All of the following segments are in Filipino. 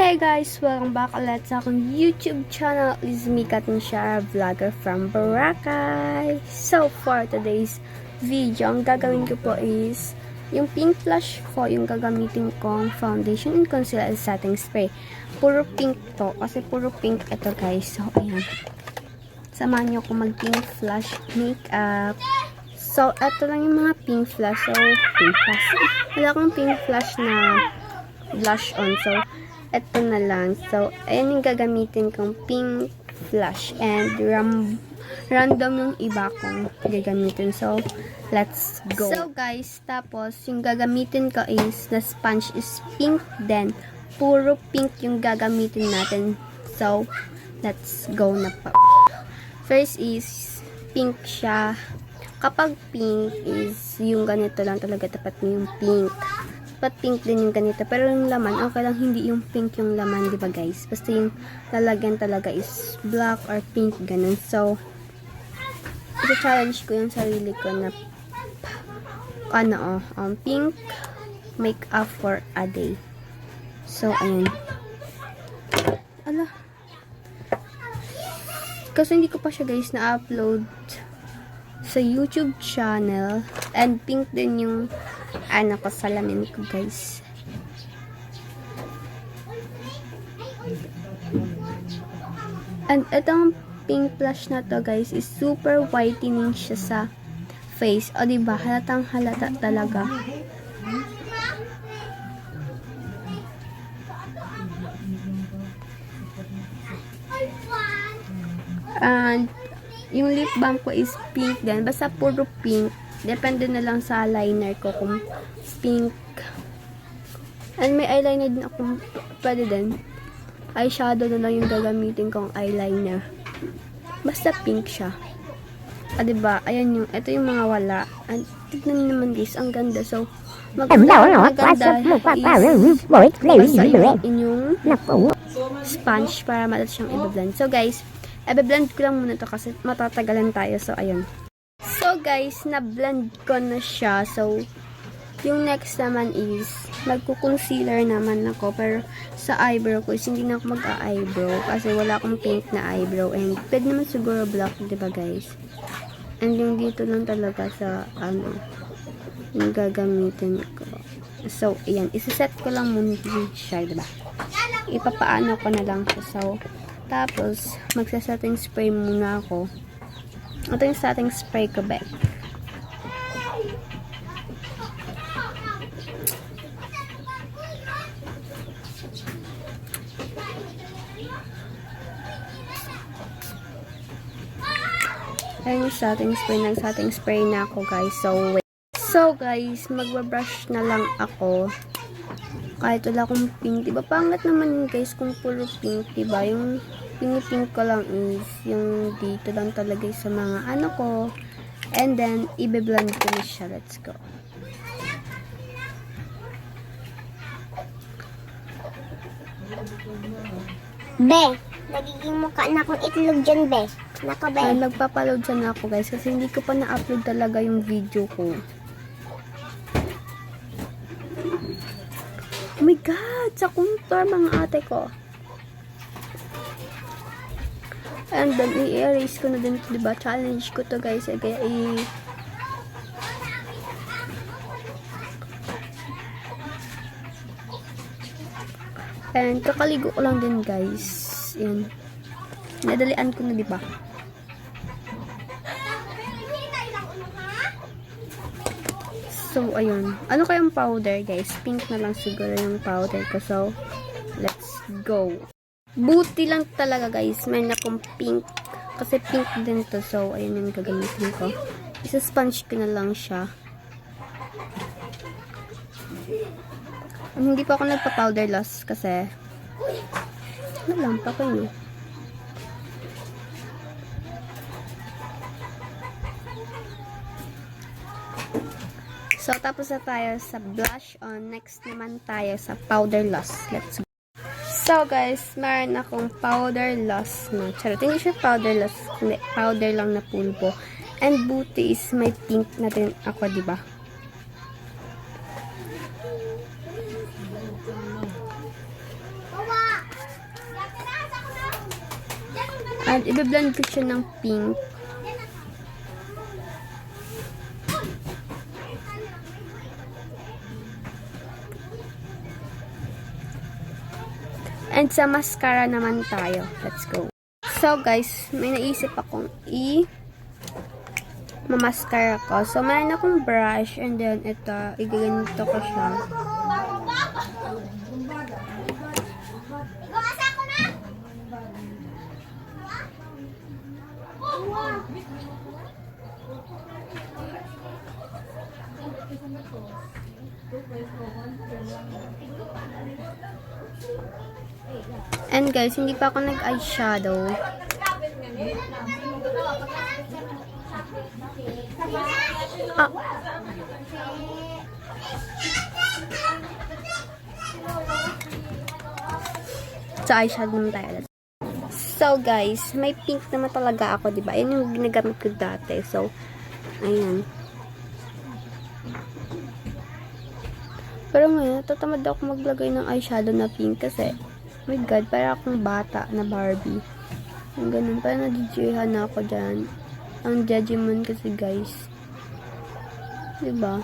Hey guys! Welcome back ulit sa akong YouTube channel. This is me, Katinsha, vlogger from Boracay. So, for today's video, ang gagawin ko po is yung pink blush ko, yung gagamitin kong foundation and concealer setting spray. Puro pink to, kasi puro pink ito guys. So, ayan. Samahan nyo ko mag-pink flash makeup. So, ito lang yung mga pink flash. So, pink flash. Wala akong pink flash na blush on. So, ito na lang. So, ayan yung gagamitin kong pink flash. And random yung iba kong gagamitin. So, let's go. So, guys, tapos, yung gagamitin ko is, the sponge is pink. Then, puro pink yung gagamitin natin. So, let's go na po. First is, pink siya. Kapag pink is, yung ganito lang talaga tapat yung pink. Dapat pink din yung ganito. Pero yung laman, okay lang hindi yung pink yung laman, di ba guys? Basta yung lalagyan talaga is black or pink, ganun. So, i-challenge ko yung sarili ko na pink makeup for a day. So, ayan. Ala. Kasi hindi ko pa siya guys na-upload sa YouTube channel. And pink din yung ko salamin ko guys. And itong pink blush na to guys is super whitening siya sa face. O diba? Halatang halata talaga. And yung lip balm ko is pink din. Basta puro pink. Depende na lang sa eyeliner ko kung pink. And may eyeliner din ako. Pwede din. Eyeshadow na lang yung gagamitin kong eyeliner. Basta pink siya. Diba? Ayan yung, ito yung mga wala. And tignan nyo naman guys, ang ganda. So, maganda is basta yung inyong sponge para malat siyang i-blend. So guys, i-blend ko lang muna to kasi matatagalan tayo. So, ayun. So, guys, na-blend ko na siya. So, yung next naman is, magko-concealer naman ako. Pero, sa eyebrow ko is, hindi na ako mag-eyebrow. Kasi wala akong pink na eyebrow. And, pwede naman siguro black, diba guys? And, yung dito lang talaga sa, yung gagamitin ko. So, ayan. Isa-set ko lang muna siya, diba? Ipapaano ko na lang siya. So, tapos, magsa-setting spray muna ako. Ito yung setting spray ko, be. Ayan yung setting spray. Nag-setting spray na ako, guys. So, wait. So, guys, magbabrush na lang ako. Kahit wala akong pink. Diba, pangat naman, guys, kung puro pink. Diba, yung pink ko lang is yung dito lang talaga sa mga ko. And then, i-blend ko na siya. Let's go. Be, nagiging mukha na akong itlog dyan, be. Nako, be. Nagpapaload siya na ako, guys. Kasi hindi ko pa na-upload talaga yung video ko. Oh my God! Sa contour, mga ate ko. And then, i-erase ko na din ito, diba? Challenge ko to guys. Kaya, and, kakaligo ko lang din, guys. Yan. Nadalian ko na, diba? So, ayun. Ano kayang powder, guys? Pink na lang siguro yung powder ko. So, let's go. Buti lang talaga guys, meron akong pink. Kasi pink din to. So, ayun yung gagamitin ko. Isa-sponge ko na lang siya. Hindi pa ako nagpa-powder loss kasi nalampa ko yun. So, tapos na tayo sa blush on. Next naman tayo sa powder loss. Let's go. So guys, meron akong powder loss na. Charot, hindi siya powder loss. Hindi, powder lang na pulbo. And buti is may pink na din ako, diba? At i-blend ko siya ng pink. And sa mascara naman tayo. Let's go. So guys, may naisip akong mamaskara ko. So meron akong brush and then ito, igaganito ko siya. And guys, hindi pa ako nag-eyeshadow. Ah. So, eyeshadow naman tayo. So, guys, may pink naman talaga ako, diba? Yan yung ginagamit ko dati. So, ayan. Pero ngayon, tatamad ako maglagay ng eyeshadow na pink kasi oh my God, para akong bata na Barbie. Yung ganun, parang nadijihan na ako dyan. Ang judgment kasi, guys. Diba?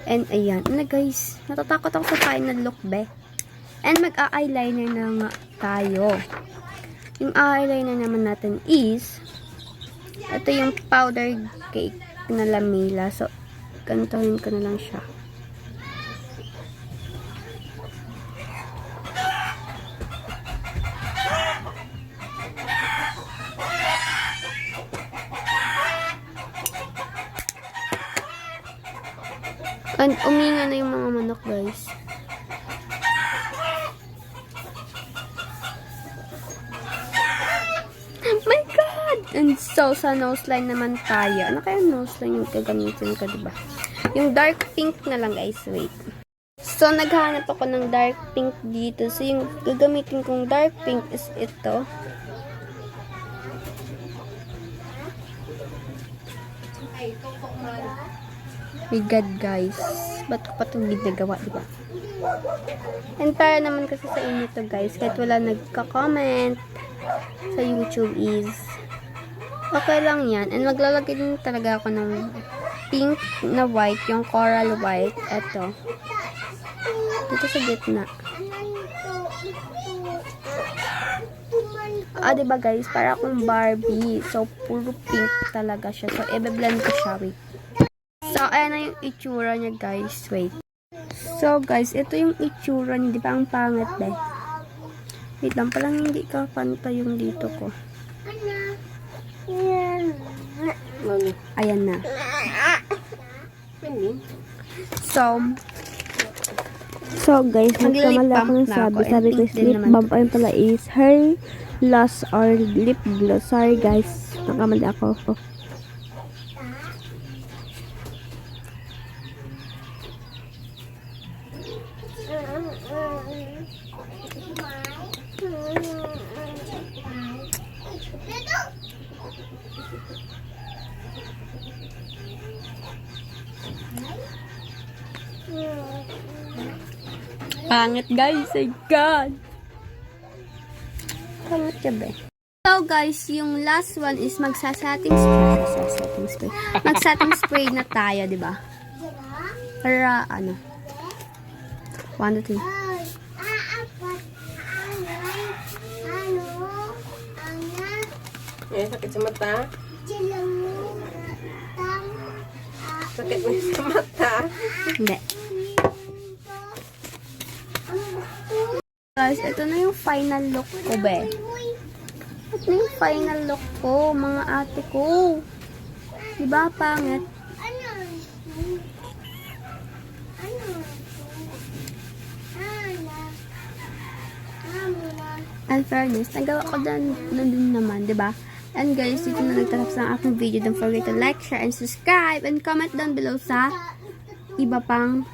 And, ayan. Ano, guys? Natatakot ako sa final look, be. And, mag-eyeliner na nga tayo. Yung eyeliner naman natin is, ito yung powder cake na Lamila. So, ganitohin ko na lang siya. And uminga na yung mga manok, guys. My God! And so, sa nose line naman tayo. Ano kaya nose line yung gagamitin ko, diba? Yung dark pink na lang, guys. Wait. So, naghanap ako ng dark pink dito. So, yung gagamitin kong dark pink is ito. My God, guys. Ba't ko pa itong ginagawa, diba? And para naman kasi sa inyo to, guys, kahit wala nagka-comment sa YouTube is okay lang yan. And maglalagay din talaga ako ng pink na white, yung coral white. Eto. Dito sa gitna. Ah, diba, guys? Para akong Barbie. So, puro pink talaga siya. So, i-blend ko siya. Wait. So, ayan na yung itsura niya, guys. Wait. So, guys, ito yung itsura niya. Di ba ang pangit, be? Wait lang, palang hindi ka pantay yung dito ko. Ayan na. So guys, nagkamali ako ng sabi. Sabi ko is lip balm. Ayun pala is hair gloss or lip gloss. Sorry guys, nagkamali ako. Pangit, guys. My God. Pangit siya, be. So, guys, yung last one is magsasetting spray. Magsetting spray na tayo, di ba? Para, ano? 1, 2, 3. Eh, sakit sa mata. Sakit mo sa mata. Hindi. Guys, ito na yung final look ko, be. Ito na yung final look ko, mga ate ko. Diba, pangit? And fairness, nagawa ko dun naman, diba? And guys, dito na nagtatapos ang aking video. Don't forget to like, share, and subscribe. And comment down below sa iba pang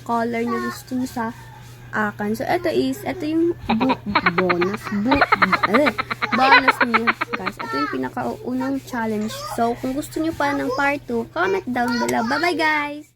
color na gusto nyo sa akin. So, ito yung bonus niyo, guys. Ito yung pinakaunang challenge. So, kung gusto nyo pa ng part 2, comment down below. Bye-bye, guys!